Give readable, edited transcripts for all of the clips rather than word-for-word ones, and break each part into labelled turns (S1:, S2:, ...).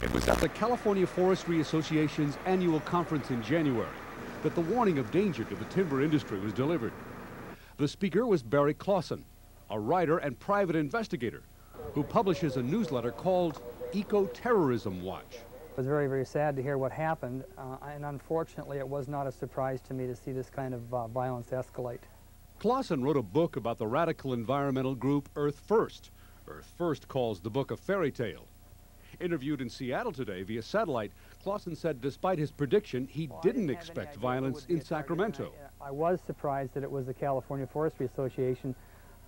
S1: It was at the California Forestry Association's annual conference in January that the warning of danger to the timber industry was delivered. The speaker was Barry Clausen, a writer and private investigator who publishes a newsletter called Eco-Terrorism Watch.
S2: It was very, very sad to hear what happened, and unfortunately it was not a surprise to me to see this kind of violence escalate.
S1: Clausen wrote a book about the radical environmental group Earth First. Earth First calls the book a fairy tale. Interviewed in Seattle today via satellite, Clausen said despite his prediction, he didn't expect violence in Sacramento.
S2: I was surprised that it was the California Forestry Association.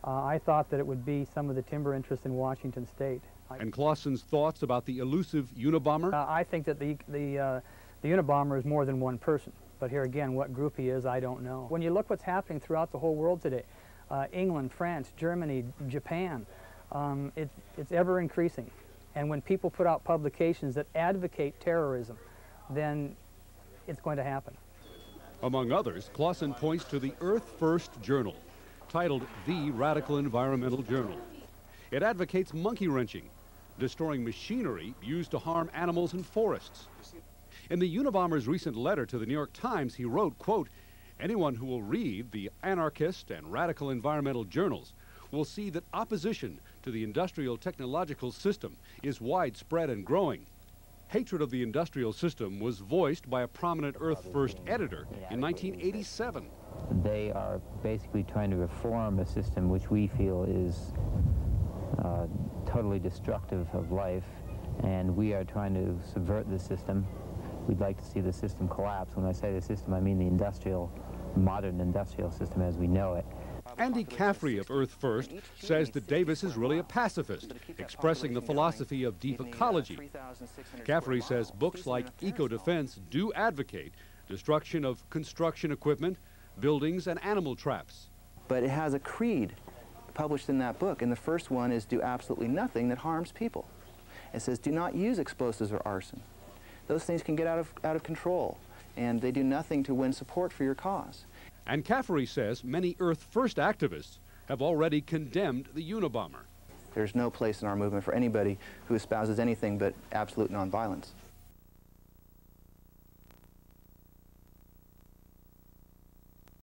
S2: I thought that it would be some of the timber interests in Washington State.
S1: And Clausen's thoughts about the elusive Unabomber?
S2: I think that the Unabomber is more than one person. But here again, what group he is, I don't know. When you look what's happening throughout the whole world today, England, France, Germany, Japan, it's ever increasing. And when people put out publications that advocate terrorism, then it's going to happen.
S1: Among others, Clausen points to the Earth First Journal, titled The Radical Environmental Journal. It advocates monkey wrenching, destroying machinery used to harm animals and forests. In the Unabomber's recent letter to the New York Times, he wrote, quote, "Anyone who will read the anarchist and radical environmental journals will see that opposition to the industrial technological system is widespread and growing. Hatred of the industrial system was voiced by a prominent Earth First editor in 1987.
S3: They are basically trying to reform a system which we feel is totally destructive of life, and we are trying to subvert the system. We'd like to see the system collapse. When I say the system, I mean the modern industrial system as we know it."
S1: Andy Caffrey of Earth First says that Davis is really a pacifist, expressing the philosophy of deep ecology. Caffrey says books like Eco-Defense do advocate destruction of construction equipment, buildings, and animal traps.
S4: But it has a creed published in that book, and the first one is do absolutely nothing that harms people. It says do not use explosives or arson. Those things can get out of control, and they do nothing to win support for your cause.
S1: And Caffrey says many Earth First activists have already condemned the Unabomber.
S4: There's no place in our movement for anybody who espouses anything but absolute nonviolence.